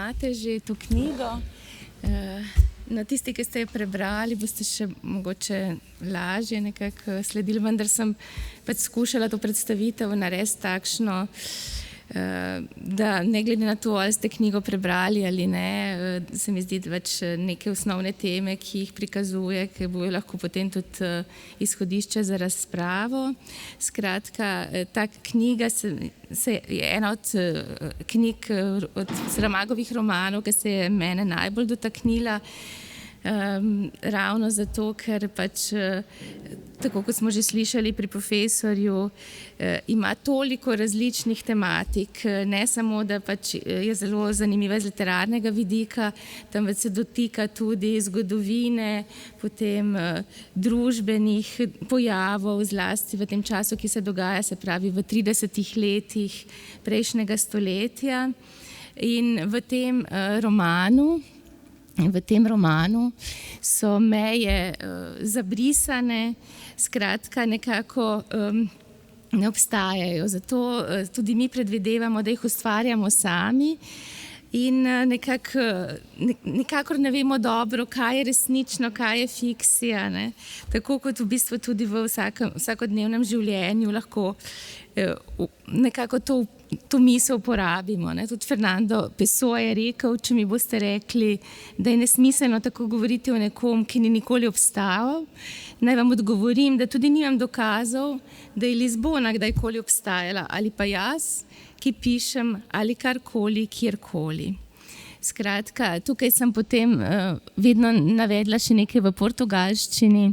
imate že to knjigo. Tisti, ki ste jo prebrali, boste še mogoče lažje nekako sledili, vendar sem pač skušala to predstavitev narediti takšno, da ne glede na to, ali ste knjigo prebrali ali ne, se mi zdi več neke osnovne teme, ki jih prikazuje, ki bojo lahko potem tudi izhodišče za razpravo. Skratka, ta knjiga je ena od knjig, od Saramagovih romanov, ki se je mene najbolj dotaknila. Ravno zato, ker pač, tako kot smo že slišali pri profesorju, ima toliko različnih tematik, ne samo, da pač je zelo zanimiva iz literarnega vidika, temveč se dotika tudi zgodovine, potem družbenih pojavov, zlasti v tem času, ki se dogaja, se pravi v 30 letih prejšnjega stoletja. In v tem romanu so meje zabrisane, skratka nekako ne obstajajo. Zato tudi mi predvidevamo, da jih ustvarjamo sami in nikakor ne vemo dobro, kaj je resnično, kaj je fikcija, ne. Tako kot v bistvu tudi v vsakodnevnem življenju lahko nekako to misel uporabimo, ne. Tudi Fernando Pessoa je rekel, če mi boste rekli, da je nesmiselno tako govoriti o nekom, ki ni nikoli obstajal, naj vam odgovorim, da tudi nimam dokazov, da je Lizbona kdajkoli obstajala, ali pa jaz, ki pišem ali karkoli, kjerkoli. Skratka, tukaj sem potem vedno navedla še nekaj v portugalščini.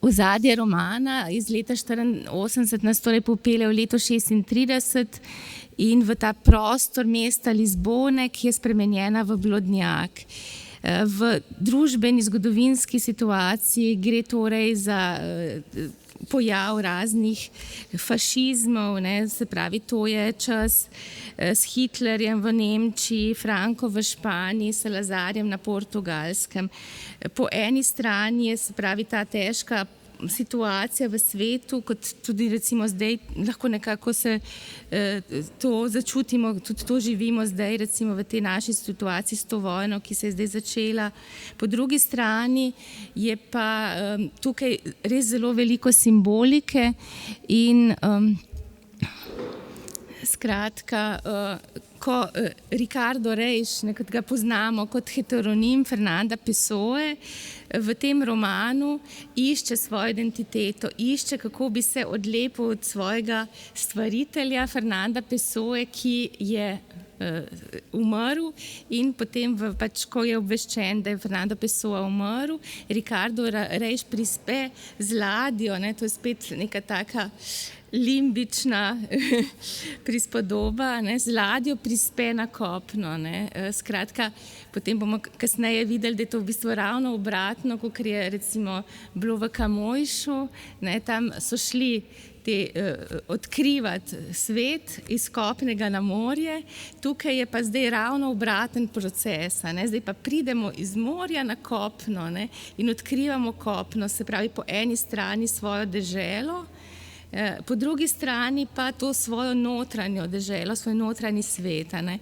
Ozadje romana iz leta 1984 nas torej popelje v leto 1936 in v ta prostor mesta Lizbone, ki je spremenjena v blodnjak. V družbeni, zgodovinski situaciji gre torej za pojav raznih fašizmov, ne, se pravi, to je čas s Hitlerjem v Nemčiji, Franco v Španiji, Salazarjem na Portugalskem. Po eni strani je, se pravi, ta težka situacija v svetu, kot tudi recimo zdaj lahko nekako se to začutimo, tudi to živimo zdaj recimo v tej naši situaciji s to vojno, ki se je zdaj začela. Po drugi strani je pa tukaj res zelo veliko simbolike in skratka, ko Ricardo Reis, kot ga poznamo kot heteronim Fernanda Pessoe, v tem romanu išče svojo identiteto, išče, kako bi se odlepil od svojega stvaritelja Fernanda Pessoe, ki je umrl, in potem, ko je obveščen, da je Fernando Pessoa umrl, Ricardo Reis prispe z ladjo, ne, to je spet neka taka limbična prispodoba, ne, z ladjo prispe na kopno, ne. Skratka, potem bomo kasneje videli, da je to v bistvu ravno obratno, kakor je recimo bilo v Camõesu, ne, tam so šli odkrivati svet iz kopnega na morje, tukaj je pa zdaj ravno obraten proces, ne, zdaj pa pridemo iz morja na kopno, ne, in odkrivamo kopno, se pravi, po eni strani svojo deželo, po drugi strani pa to svojo notranjo deželo, svoj notranji svet, ne.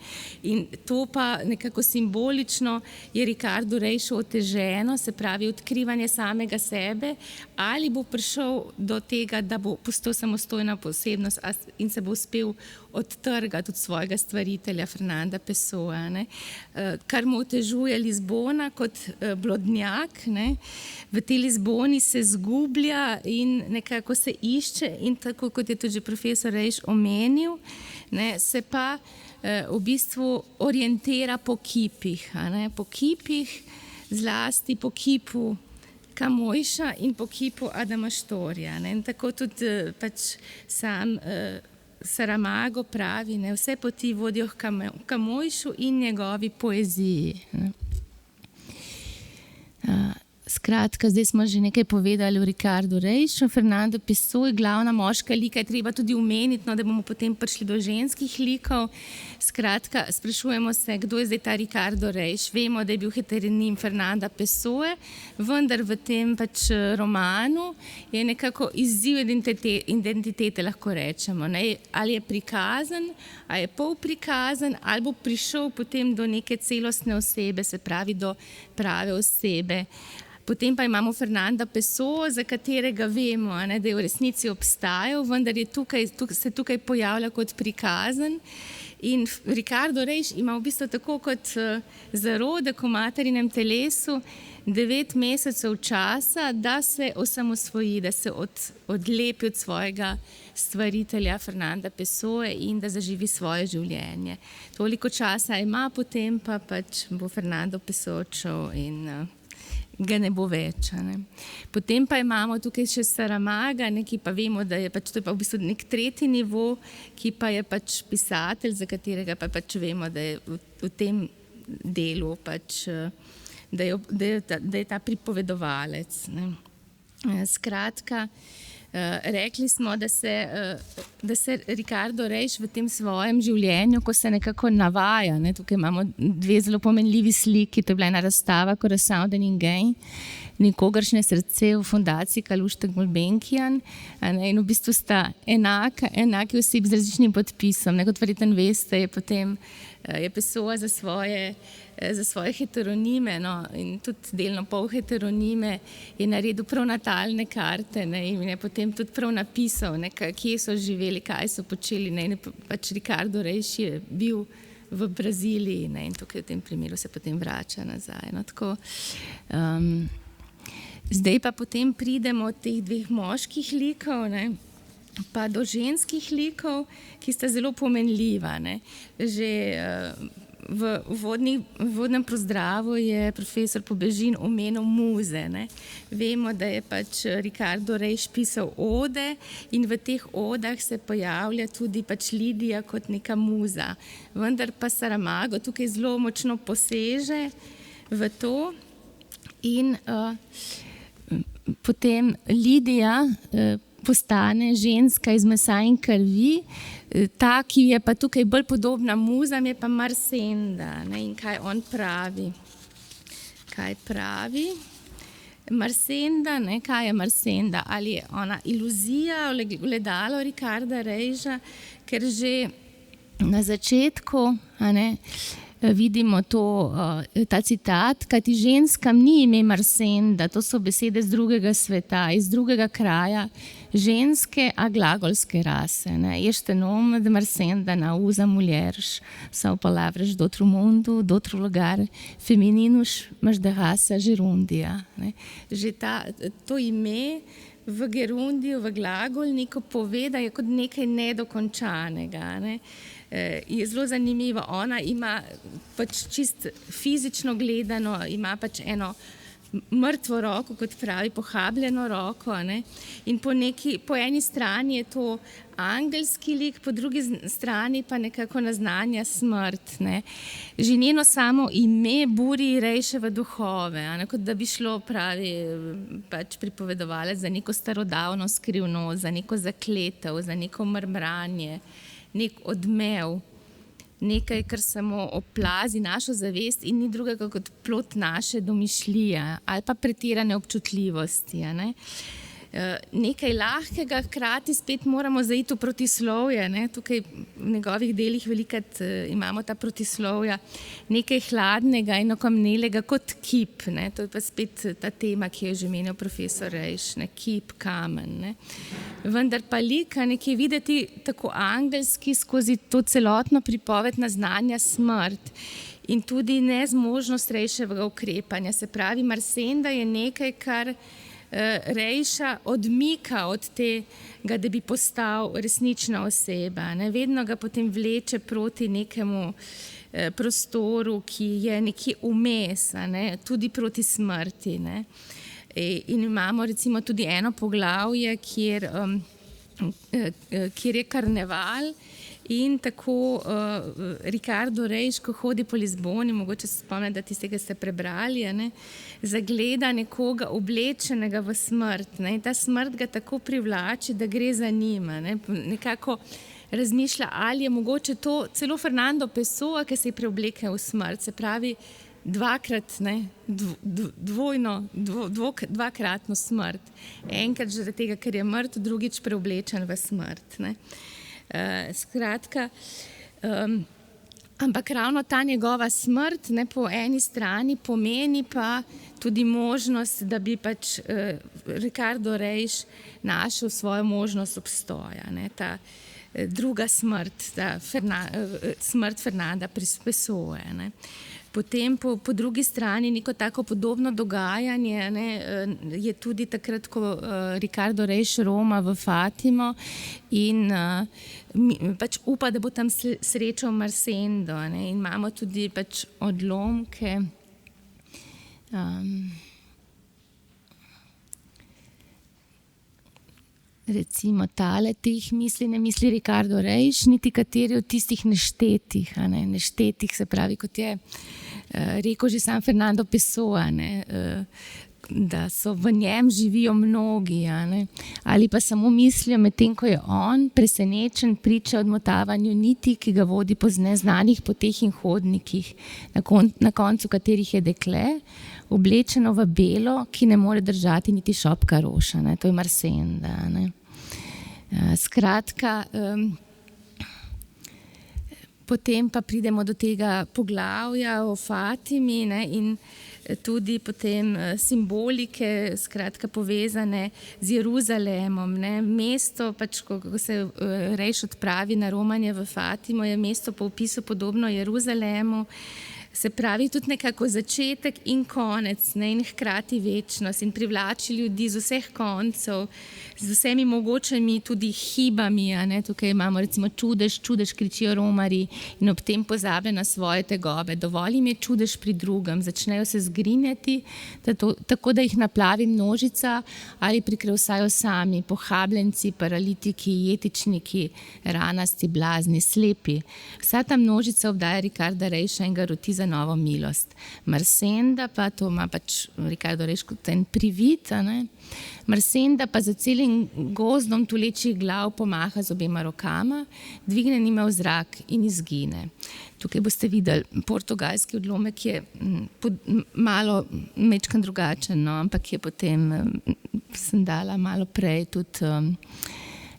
In to pa nekako simbolično je Ricardu Reisu oteženo, se pravi odkrivanje samega sebe, ali bo prišel do tega, da bo postal samostojna posebnost in se bo uspel odtrgati od svojega stvaritelja Fernanda Pessoa, ne. Kar mu otežuje Lizbona kot blodnjak, ne. V tej Lizboni se izgublja in nekako se išče in tako, kot je tudi že profesor Reis omenil, ne, se pa v bistvu orientira po kipih, ne, po kipih, zlasti po kipu Camõesa in po kipu Adama Storja, ne. In tako tudi pač sam Saramago pravi, ne, vse poti vodijo k Camõesu in njegovi poeziji, ne. Skratka, zdaj smo že nekaj povedali o Ricardu Reichu. Fernando Pessoa, glavna moška lika je treba tudi omeniti, no, da bomo potem prišli do ženskih likov. Skratka, sprašujemo se, kdo je zdaj ta Ricardo Reich. Vemo, da je bil heteronim Fernanda Pessoe, vendar v tem romanu je nekako izziv identitete, lahko rečemo. Ne? Ali je prikazan, ali je polprikazan, ali bo prišel potem do neke celostne osebe, se pravi do prave osebe. Potem pa imamo Fernanda Pessoa, za katerega vemo, ne, da je v resnici obstajal, vendar je se tukaj pojavlja kot prikazan. In Ricardo Reich ima v bistvu tako kot zarodek v materinem telesu 9 mesecev časa, da se osamosvoji, da se odlepi od svojega stvaritelja Fernanda Pessoe in da zaživi svoje življenje. Toliko časa ima, potem pa bo Fernando Pessoa odšel in ga ne bo več. Ne. Potem pa imamo tukaj še Saramaga, ne, ki pa vemo, da je to je pa v bistvu nek tretji nivo, ki pa je pisatelj, za katerega pa vemo, da je v tem delu da je ta pripovedovalec. Ne. Skratka, rekli smo, da se Ricardo Reich v tem svojem življenju, ko se nekako navaja, ne, tukaj imamo 2 zelo pomenljivi sliki, to je bila ena razstava Coração de Ninguém, Nikogaršnje srce v fundaciji Kaluš Gulbenkian, in v bistvu sta enaki osebi z različnim podpisom. Kot verjetno veste, je potem Pessoa za svoje heteronime, no, in tudi delno polheteronime je naredil prav natalne karte, ne, in je potem tudi prav napisal, ne, kje so živeli, kaj so počeli. Ne, Ricardo Reich je bil v Braziliji, ne, in tukaj v tem primeru se potem vrača nazaj. No, tako, zdaj pa potem pridemo od teh 2 moških likov, ne, pa do ženskih likov, ki sta zelo pomenljiva. Ne. Že v uvodnem pozdravu je profesor Pobežin omenil muze. Ne. Vemo, da je Ricardo Reich pisal ode in v teh odah se pojavlja tudi Lidija kot neka muza. Vendar pa Saramago tukaj zelo močno poseže v to in potem Lidija postane ženska iz mesa in krvi. Ta, ki je pa tukaj bolj podobna muzam, je pa Marsenda. Ne? In kaj on pravi? Kaj pravi? Marsenda, ne? Kaj je Marsenda? Ali je ona iluzija, ogledalo Ricarda Reicha, ker že na začetku, vidimo ta citat, kajti ženskam ni ime Marsenda, to so besede z drugega sveta, iz drugega kraja, ženske, a glagolske rase. Este nome de Marsenda não usa mulheres, são palavras de outro mundo, de outro lugar, femininos, mas da raça gerúndia. Že to ime v gerundiju, v glagolniku pove, da je kot nekaj nedokončanega. Ne? Je zelo zanimivo. Ona ima čist fizično gledano, ima eno mrtvo roko, kot pravi, pohabljeno roko. Ne? In po eni strani je to angelski lik, po drugi strani pa nekako naznanja smrt. Ne? Že njeno samo ime buri Reichove duhove, kot da bi šlo, pravi pripovedovalec, za neko starodavno skrivnost, za neko zakletev, za neko mrmranje, nek odmev, nekaj, kar samo oplazi našo zavest in ni drugega kot plod naše domišljije ali pa pretirane občutljivosti. Ne? Nekaj lahkega, hkrati spet moramo zaiti v protislovje. Ne? Tukaj v njegovih delih velikokrat imamo ta protislovja. Nekaj hladnega in okamnelega kot kip. Ne? To je pa spet ta tema, ki je že omenil profesor Reich. Ne? Kip, kamen. Ne? Vendar pa lik, ki je videti tako angelski skozi to celotno pripoved naznanja smrt in tudi nezmožnost Reichevega ukrepanja. Se pravi, Marsenda je nekaj, kar Reicha odmika od tega, da bi postal resnična oseba. Ne? Vedno ga potem vleče proti nekemu prostoru, ki je nekje vmes, ne? Tudi proti smrti. Ne? In imamo recimo tudi eno poglavje, kjer je karneval In tako Ricardo Reis, ko hodi po Lizboni, mogoče se spomnite, da tistega ste prebrali, ne, zagleda nekoga oblečenega v smrt. Ne, in ta smrt ga tako privlači, da gre za njima. Ne, nekako razmišlja, ali je mogoče to celo Fernando Pessoa, ki se je preoblekel v smrt, se pravi dvakrat, ne, dvakratno smrt. Enkrat zaradi tega, ker je mrtev, drugič preoblečen v smrt. Ne. Skratka, ampak ravno ta njegova smrt, ne, po eni strani pomeni pa tudi možnost, da bi pač Ricardo Reis našel svojo možnost obstoja. Ne, ta druga smrt, ta smrt Fernanda Pessoe. Ne. Potem po drugi strani neko tako podobno dogajanje, ne, je tudi takrat, ko Ricardo Reis roma v Fatimo in pač upa, da bo tam srečal Marsendo. Ne, in imamo tudi pač odlomke. Recimo tale teh misli, ne misli Ricardo Reis, niti kateri od tistih neštetih, se pravi, kot je rekel že sam Fernando Pessoa, ne, da so v njem živijo mnogi, ne, ali pa samo mislijo, medtem ko je on presenečen priča odmotavanju niti, ki ga vodi po neznanih poteh in hodnikih, na koncu katerih je dekle, oblečeno v belo, ki ne more držati niti šopka roša, ne, to je Marsenda. Ne. Skratka, potem pa pridemo do tega poglavja o Fatimi, ne, in tudi potem simbolike, skratka povezane z Jeruzalemom. Ne. Mesto, pač, ko se Reis odpravi na romanje v Fatimo, je mesto po opisu podobno Jeruzalemu. Se pravi, tudi nekako začetek in konec, ne, in hkrati večnost, in privlači ljudi z vseh koncev, z vsemi mogočimi tudi hibami. Ne. Tukaj imamo recimo čudež, čudež kričijo romarji in ob tem pozabe na svoje tegobe. Dovolj jim je čudež pri drugem, začnejo se zgrinjati, tako da jih naplavi množica ali prikrevsajo sami, pohabljenci, paralitiki, jetičniki, ranasti, blazni, slepi. Vsa ta množica obdaja Ricarda Reisa in ga roti za novo milost. Marsenda pa, to ima pač Ricardo Reis kot en privid, ne. Marsenda pa za celim gozdom tulečih glav pomaha z obema rokama, dvigne njima v zrak in izgine. Tukaj boste videli, portugalski odlomek je malo mečkan drugačen, no, ampak je potem, sem dala malo prej tudi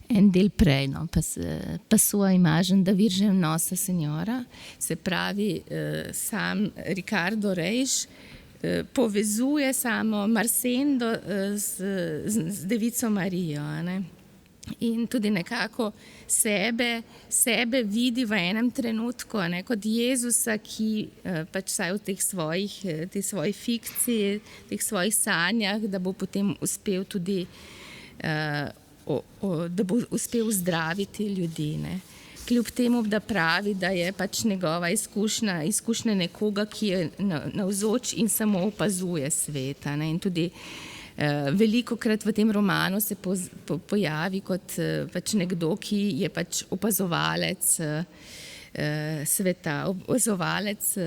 en del prej, no, pa sua imagen da Virgen Nossa Senhora, se pravi, sam Ricardo Reis povezuje samo Marsendo z Devico Marijo, ne. In tudi nekako sebe vidi v enem trenutku, ne, kot Jezusa, ki pač vsaj v teh svojih fikciji, teh svojih sanjah, da bo potem uspel tudi da bo uspel zdraviti ljudi. Ne. Kljub temu, da pravi, da je pač njegova izkušnja nekoga, ki je navzoč in samo opazuje svet. Ne. In tudi velikokrat v tem romanu se pojavi kot pač nekdo, ki je pač opazovalec sveta, opazovalec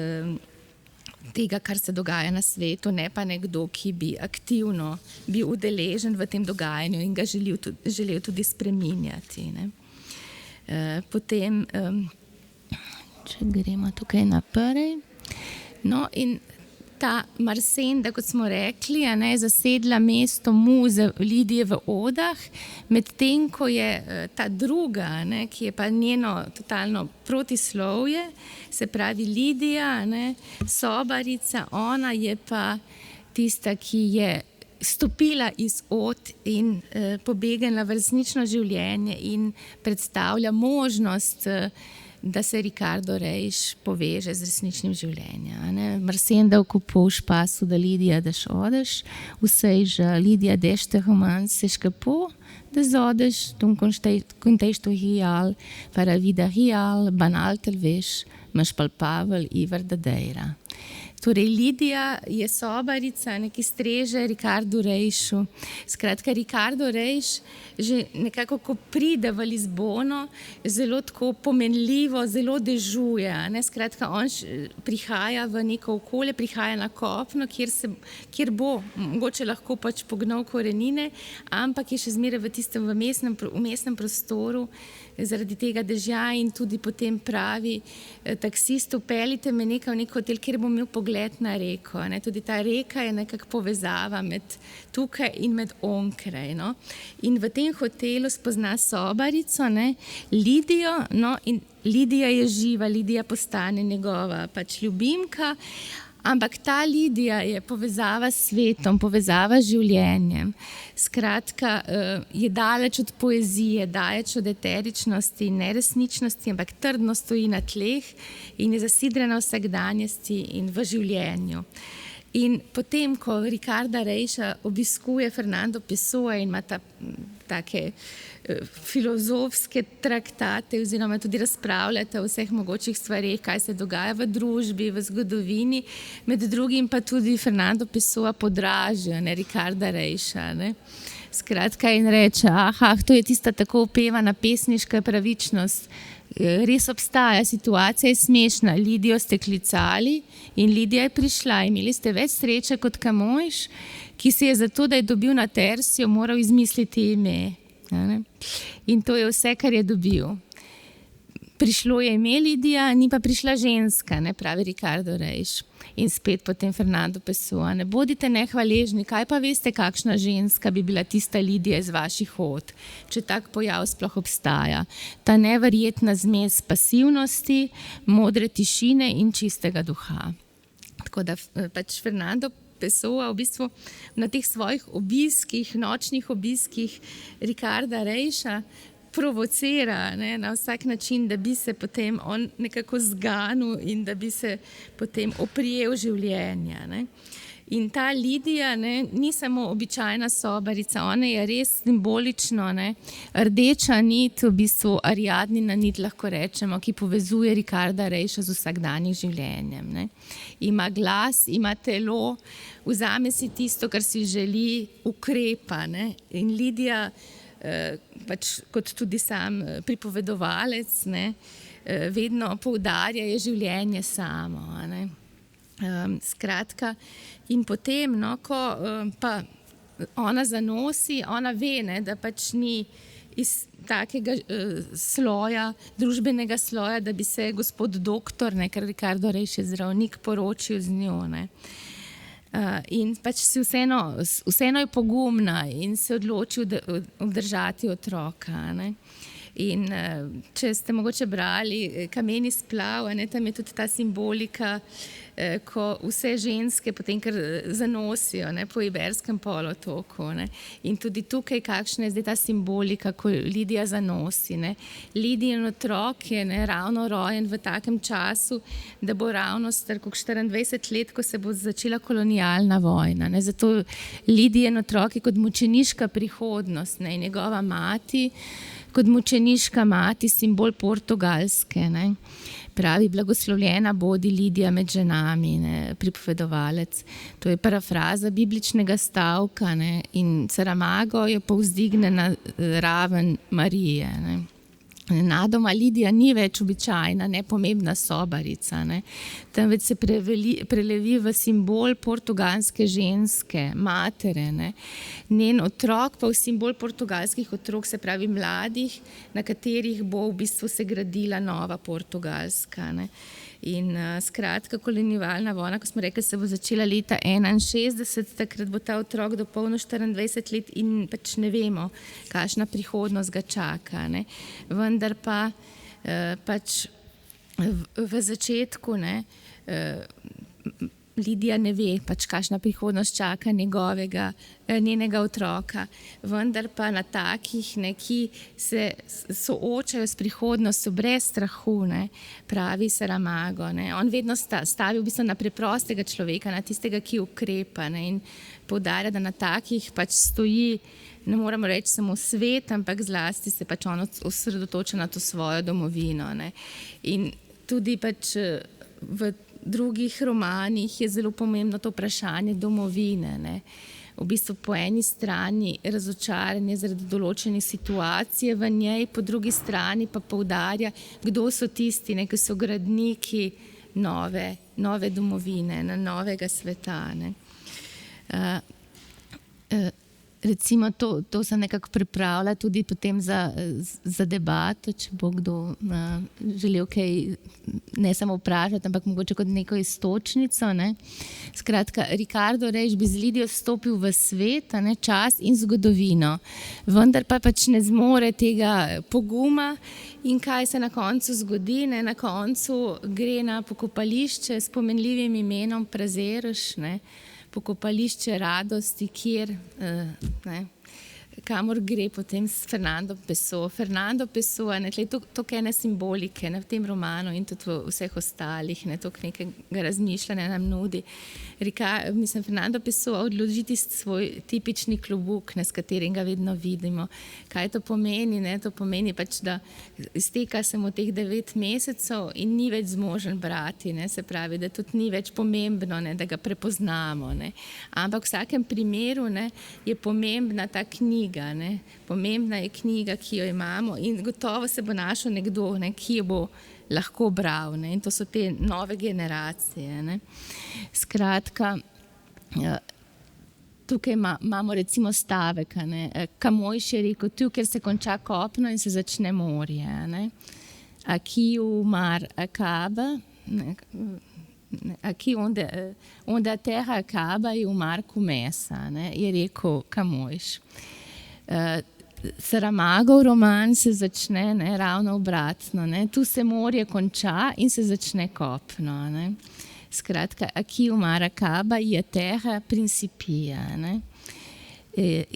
tega, kar se dogaja na svetu, ne pa nekdo, ki bi aktivno bil udeležen v tem dogajanju in ga želel tudi spreminjati. Ne. Potem, če gremo tukaj naprej, no, in ta Marsenda, kot smo rekli, je zasedla mesto muze Lidije v Odah, medtem ko je ta druga, ne, ki je pa njeno totalno protislovje, se pravi Lidija, ne, sobarica, ona je pa tista, ki je stopila iz Od in pobegnila v resnično življenje in predstavlja možnost, da se Ricardo Reis poveže z resničnim življenjem. Marsenda ocupou o espaço da Lídia das Odas, ou seja, Lídia deste romance se escapou das Odas de contexto real para a vida real, banal talvez, mas palpável e verdadeira. Torej, Lidija je sobarica, ki streže Ricardu Rejšu. Skratka, Ricardo Rejš že nekako, ko pride v Lizbono, zelo tako pomenljivo, zelo dežuje. Skratka, on prihaja v neko okolje, prihaja na kopno, kjer bo mogoče lahko pač pognal korenine, ampak je še zmeraj v tistem vmesnem prostoru, zaradi tega dežja, in tudi potem pravi taksistu, peljite me nekaj v nek hotel, kjer bom imel pogled na reko. Tudi ta reka je nekako povezava med tukaj in med onkraj. In v tem hotelu spozna sobarico, Lidijo, in Lidija je živa, Lidija postane njegova pač ljubimka. Ampak ta Lidija je povezava s svetom, povezava z življenjem. Skratka, je daleč od poezije, daleč od eteričnosti in neresničnosti, ampak trdno stoji na tleh in je zasidrana v vsakdanjosti in v življenju. In potem, ko Ricarda Rejša obiskuje Fernando Pessoa in ima take filozofske traktate oziroma tudi razpravljate o vseh mogočih stvareh, kaj se dogaja v družbi, v zgodovini, med drugim pa tudi Fernando Pessoa podraži Ricarda Rejša. Skratka, in reče, to je tista tako opevana pesniška pravičnost. Res obstaja, situacija je smešna, Lidijo ste klicali in Lidija je prišla. Imeli ste več sreče kot Camões, ki si je zato, da je dobil na tercijo, moral izmisliti ime. In to je vse, kar je dobil. Prišlo je ime Lidija, ni pa prišla ženska, pravi Ricardo Rejš. In spet potem Fernando Pessoa, ne bodite nehvaležni, kaj pa veste, kakšna ženska bi bila tista Lidija iz vaših od, če tak pojav sploh obstaja. Ta neverjetna zmes pasivnosti, modre tišine in čistega duha. Tako da pač Fernando Pessoa v bistvu na teh svojih obiskih, nočnih obiskih Ricarda Rejša provocira na vsak način, da bi se potem on nekako zganil in da bi se potem oprijel življenja. In ta Lidija ni samo običajna sobarica, ona je res simbolično rdeča nit, v bistvu Ariadnina nit, lahko rečemo, ki povezuje Ricarda Rejša z vsakdanjim življenjem. Ima glas, ima telo, vzame si tisto, kar si želi, ukrepa. In Lidija, pač kot tudi sam pripovedovalec, vedno poudarja, je življenje samo. Skratka, in potem, ko pa ona zanosi, ona ve, da pač ni iz takega sloja, družbenega sloja, da bi se gospod doktor, ker Ricardo Rejš je zdravnik, poročil z njo. In pač si vseeno je pogumna in se odloči obdržati otroka. In če ste mogoče brali Kameni splav, tam je tudi ta simbolika, ko vse ženske potem kar zanosijo po Iberskem polotoku. In tudi tukaj, kakšna je zdaj ta simbolika, ko Lidija zanosi. Lidijin otrok je ravno rojen v takem času, da bo ravno star 24 let, ko se bo začela kolonialna vojna. Zato Lidijin otrok je kot mučeniška prihodnost in njegova mati kot mučeniška mati, simbol Portugalske. Pravi, blagoslovljena bodi Lidija med ženami, pripovedovalec. To je parafraza bibličnega stavka in Saramago jo povzdigne na raven Marije. Nenadoma Lidija ni več običajna, nepomembna sobarica, temveč se prelevi v simbol portugalske ženske, matere. Njen otrok pa v simbol portugalskih otrok, se pravi mladih, na katerih bo v bistvu se gradila nova Portugalska. In skratka, kolonialna vojna, ko smo rekli, se bo začela leta 61, takrat bo ta otrok dopolnil 24 let in pač ne vemo, kakšna prihodnost ga čaka. Vendar pa pač v začetku Lidija ne ve, pač kakšna prihodnost čaka njenega otroka, vendar pa na takih, ki se soočajo s prihodnostjo brez strahu, pravi Saramago. On vedno stavi v bistvu na preprostega človeka, na tistega, ki ukrepa, in poudarja, da na takih pač stoji, ne moramo reči samo svet, ampak zlasti se pač on osredotoča na to svojo domovino. In tudi pač drugih romanih je zelo pomembno to vprašanje domovine, ne. V bistvu po eni strani razočaranje zaradi določenih situacij v njej, po drugi strani pa poudarja, kdo so tisti, ne, ki so gradniki nove domovine, novega sveta, ne. Recimo to sem nekako pripravila tudi potem za debato, če bo kdo želel kaj ne samo vprašati, ampak mogoče kot neko iztočnico, ne. Skratka, Ricardo Reis bi z Lidijo stopil v svet, ne, čas in zgodovino, vendar pa pač ne zmore tega poguma in kaj se na koncu zgodi, ne, na koncu gre na pokopališče s pomenljivim imenom Prazeres, ne, pokopališče radosti, kjer, ne, kamor gre potem s Fernando Pessoa. Fernando Pessoa, ne, tle je toliko ene simbolike, ne, v tem romanu in tudi v vseh ostalih, ne, toliko nekega razmišljanja nam nudi. Fernando Pessoa odloži tisti svoj tipični klobuk, ne, s katerim ga vedno vidimo. Kaj to pomeni, ne? To pomeni pač, da izteka se mu teh 9 mesecev in ni več zmožen brati, ne? Se pravi, da tudi ni več pomembno, ne, da ga prepoznamo, ne? Ampak v vsakem primeru, ne, je pomembna ta knjiga, ne? Pomembna je knjiga, ki jo imamo in gotovo se bo našel nekdo, ne, ki jo bo lahko bral, ne? In to so te nove generacije, ne? Skratka, tukaj imamo recimo stavek, ne? Camões je rekel, tu, kjer se konča kopno in se začne morje, ne? Aqui o mar acaba, ne? Aqui onde a terra acaba e o mar começa, ne? Je rekel Camões. Saramagov roman se začne, ne, ravno obratno, ne. Tu se morje konča in se začne kopno, ne. Skratka, aqui o mar acaba e a terra principia, ne.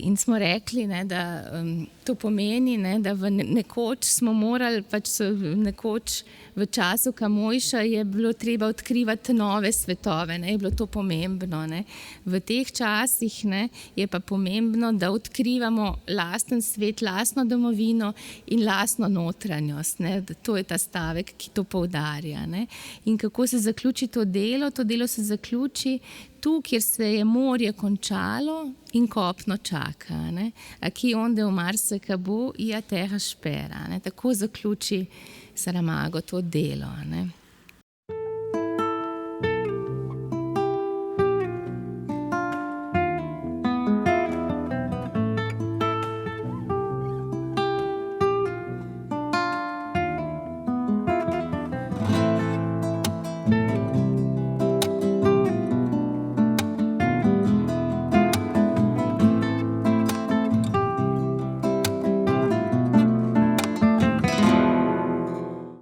In smo rekli, ne, da to pomeni, ne, da nekoč smo morali, pač nekoč v času Camõesa je bilo treba odkrivati nove svetove, ne, je bilo to pomembno, ne. V teh časih, ne, je pa pomembno, da odkrivamo lasten svet, lastno domovino in lastno notranjost, ne. To je ta stavek, ki to poudarja, ne. In kako se zaključi to delo? To delo se zaključi tu, kjer se je morje končalo in kopno čaka, ne. Aqui onde o mar se acabou e a terra espera, ne. Tako zaključi Saramago to delo, ne.